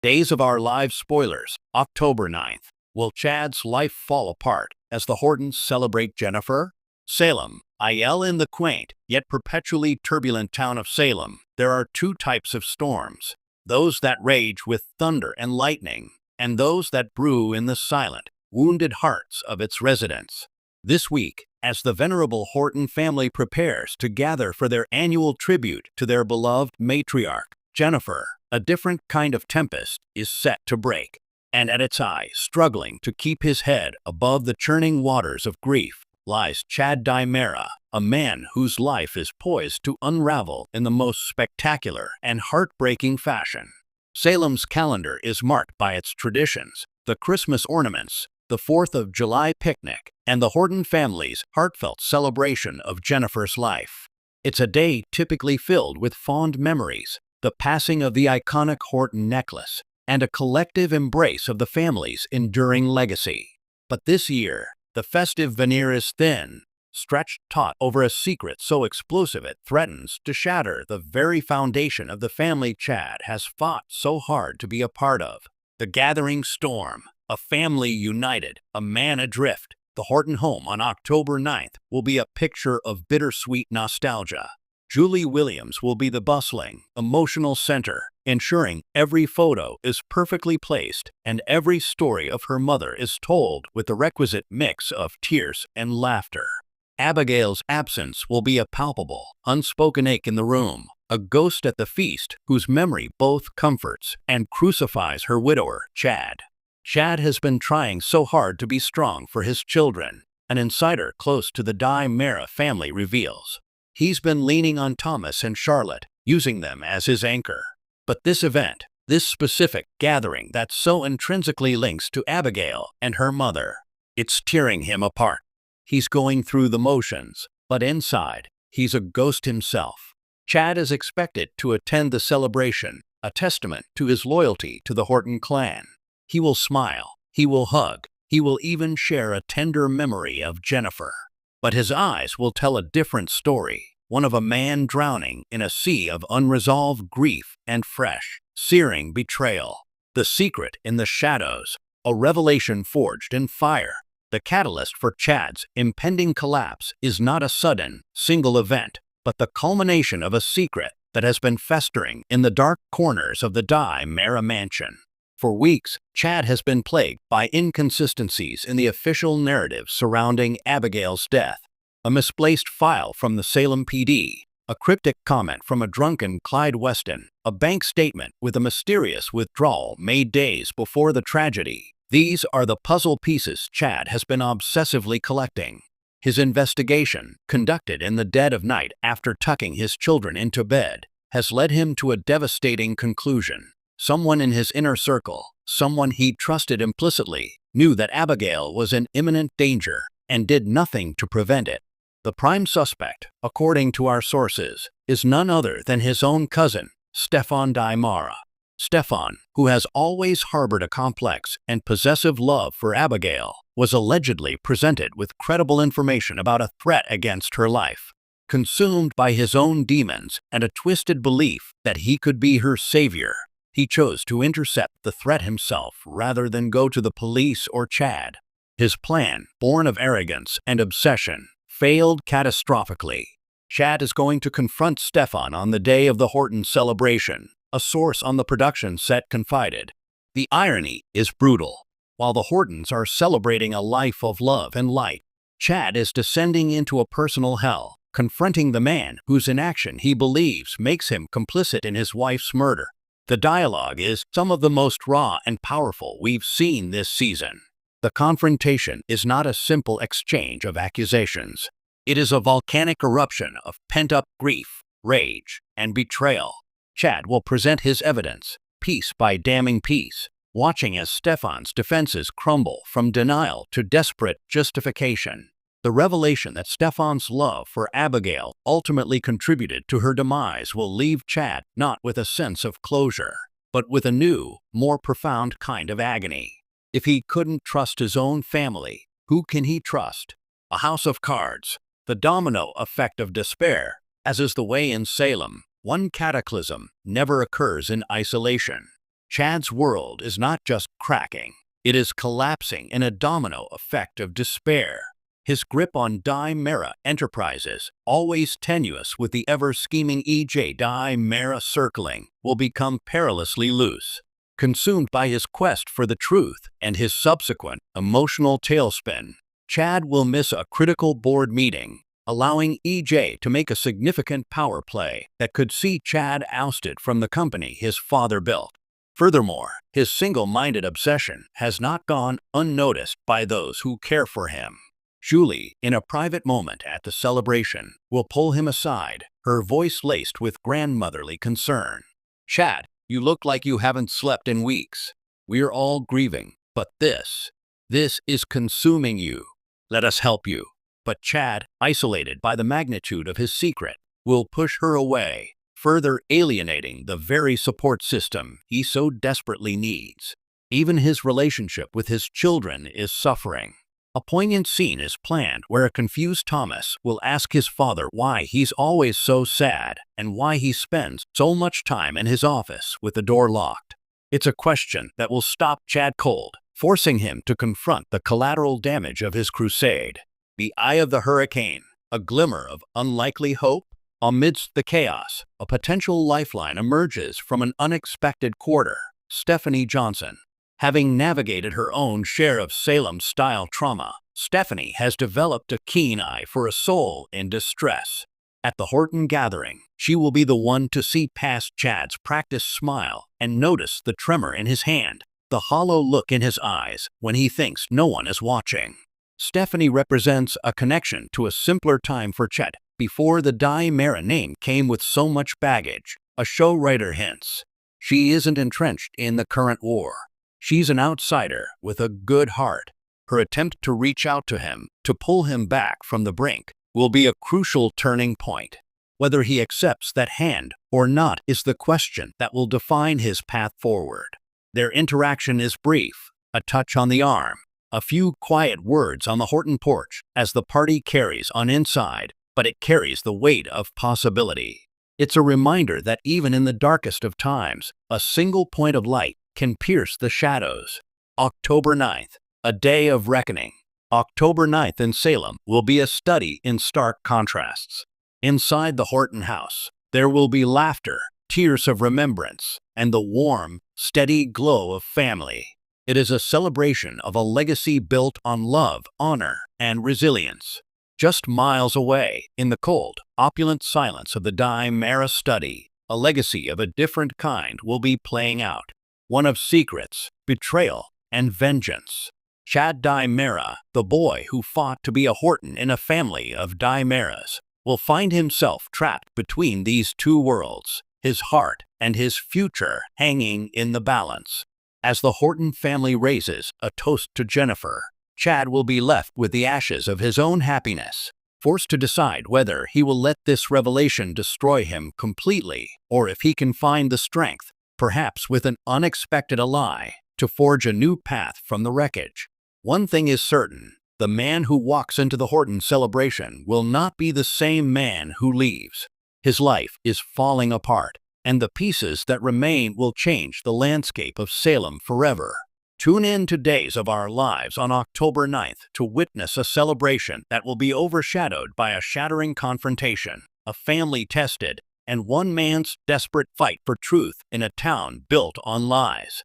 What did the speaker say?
Days of Our Lives spoilers, October 9th. Will Chad's life fall apart as the Hortons celebrate Jennifer? Salem. In the quaint, yet perpetually turbulent town of Salem, there are two types of storms. Those that rage with thunder and lightning, and those that brew in the silent, wounded hearts of its residents. This week, as the venerable Horton family prepares to gather for their annual tribute to their beloved matriarch, Jennifer, a different kind of tempest is set to break, and at its eye, struggling to keep his head above the churning waters of grief, lies Chad Dimera, a man whose life is poised to unravel in the most spectacular and heartbreaking fashion. Salem's calendar is marked by its traditions, the Christmas ornaments, the 4th of July picnic, and the Horton family's heartfelt celebration of Jennifer's life. It's a day typically filled with fond memories, the passing of the iconic Horton necklace, and a collective embrace of the family's enduring legacy. But this year, the festive veneer is thin, stretched taut over a secret so explosive it threatens to shatter the very foundation of the family Chad has fought so hard to be a part of. The gathering storm, a family united, a man adrift. The Horton home on October 9th will be a picture of bittersweet nostalgia. Julie Williams will be the bustling, emotional center, ensuring every photo is perfectly placed and every story of her mother is told with the requisite mix of tears and laughter. Abigail's absence will be a palpable, unspoken ache in the room, a ghost at the feast whose memory both comforts and crucifies her widower, Chad. Chad has been trying so hard to be strong for his children, an insider close to the Dimera family reveals. He's been leaning on Thomas and Charlotte, using them as his anchor. But this event, this specific gathering that so intrinsically links to Abigail and her mother, it's tearing him apart. He's going through the motions, but inside, he's a ghost himself. Chad is expected to attend the celebration, a testament to his loyalty to the Horton clan. He will smile, he will hug, he will even share a tender memory of Jennifer. But his eyes will tell a different story, one of a man drowning in a sea of unresolved grief and fresh, searing betrayal. The secret in the shadows, a revelation forged in fire. The catalyst for Chad's impending collapse is not a sudden, single event, but the culmination of a secret that has been festering in the dark corners of the Dimera mansion. For weeks, Chad has been plagued by inconsistencies in the official narrative surrounding Abigail's death. A misplaced file from the Salem PD, a cryptic comment from a drunken Clyde Weston, a bank statement with a mysterious withdrawal made days before the tragedy. These are the puzzle pieces Chad has been obsessively collecting. His investigation, conducted in the dead of night after tucking his children into bed, has led him to a devastating conclusion. Someone in his inner circle, someone he trusted implicitly, knew that Abigail was in imminent danger and did nothing to prevent it. The prime suspect, according to our sources, is none other than his own cousin, Stefan Dimera. Stefan, who has always harbored a complex and possessive love for Abigail, was allegedly presented with credible information about a threat against her life. Consumed by his own demons and a twisted belief that he could be her savior, he chose to intercept the threat himself rather than go to the police or Chad. His plan, born of arrogance and obsession, failed catastrophically. Chad is going to confront Stefan on the day of the Horton celebration, a source on the production set confided. The irony is brutal. While the Hortons are celebrating a life of love and light, Chad is descending into a personal hell, confronting the man whose inaction he believes makes him complicit in his wife's murder. The dialogue is some of the most raw and powerful we've seen this season. The confrontation is not a simple exchange of accusations. It is a volcanic eruption of pent-up grief, rage, and betrayal. Chad will present his evidence, piece by damning piece, watching as Stefan's defenses crumble from denial to desperate justification. The revelation that Stefan's love for Abigail ultimately contributed to her demise will leave Chad not with a sense of closure, but with a new, more profound kind of agony. If he couldn't trust his own family, who can he trust? A house of cards, the domino effect of despair, as is the way in Salem. One cataclysm never occurs in isolation. Chad's world is not just cracking, it is collapsing in a domino effect of despair. His grip on Mara Enterprises, always tenuous with the ever-scheming EJ Mara circling, will become perilously loose. Consumed by his quest for the truth and his subsequent emotional tailspin, Chad will miss a critical board meeting, allowing EJ to make a significant power play that could see Chad ousted from the company his father built. Furthermore, his single-minded obsession has not gone unnoticed by those who care for him. Julie, in a private moment at the celebration, will pull him aside, her voice laced with grandmotherly concern. "Chad, you look like you haven't slept in weeks. We're all grieving, but this is consuming you. Let us help you." But Chad, isolated by the magnitude of his secret, will push her away, further alienating the very support system he so desperately needs. Even his relationship with his children is suffering. A poignant scene is planned where a confused Thomas will ask his father why he's always so sad and why he spends so much time in his office with the door locked. It's a question that will stop Chad cold, forcing him to confront the collateral damage of his crusade. The eye of the hurricane, a glimmer of unlikely hope. Amidst the chaos, a potential lifeline emerges from an unexpected quarter. Stephanie Johnson. Having navigated her own share of Salem-style trauma, Stephanie has developed a keen eye for a soul in distress. At the Horton gathering, she will be the one to see past Chad's practiced smile and notice the tremor in his hand, the hollow look in his eyes when he thinks no one is watching. Stephanie represents a connection to a simpler time for Chad, before the Mara name came with so much baggage. A show writer hints, she isn't entrenched in the current war. She's an outsider with a good heart. Her attempt to reach out to him, to pull him back from the brink, will be a crucial turning point. Whether he accepts that hand or not is the question that will define his path forward. Their interaction is brief, a touch on the arm, a few quiet words on the Horton porch as the party carries on inside, but it carries the weight of possibility. It's a reminder that even in the darkest of times, a single point of light can pierce the shadows. October 9th, a day of reckoning. October 9th in Salem will be a study in stark contrasts. Inside the Horton house, there will be laughter, tears of remembrance, and the warm, steady glow of family. It is a celebration of a legacy built on love, honor, and resilience. Just miles away, in the cold, opulent silence of the Mara study, a legacy of a different kind will be playing out. One of secrets, betrayal, and vengeance. Chad Mara, the boy who fought to be a Horton in a family of Maras, will find himself trapped between these two worlds, his heart and his future hanging in the balance. As the Horton family raises a toast to Jennifer, Chad will be left with the ashes of his own happiness, forced to decide whether he will let this revelation destroy him completely or if he can find the strength, perhaps with an unexpected ally, to forge a new path from the wreckage. One thing is certain, the man who walks into the Horton celebration will not be the same man who leaves. His life is falling apart, and the pieces that remain will change the landscape of Salem forever. Tune in to Days of Our Lives on October 9th to witness a celebration that will be overshadowed by a shattering confrontation, a family tested, and one man's desperate fight for truth in a town built on lies.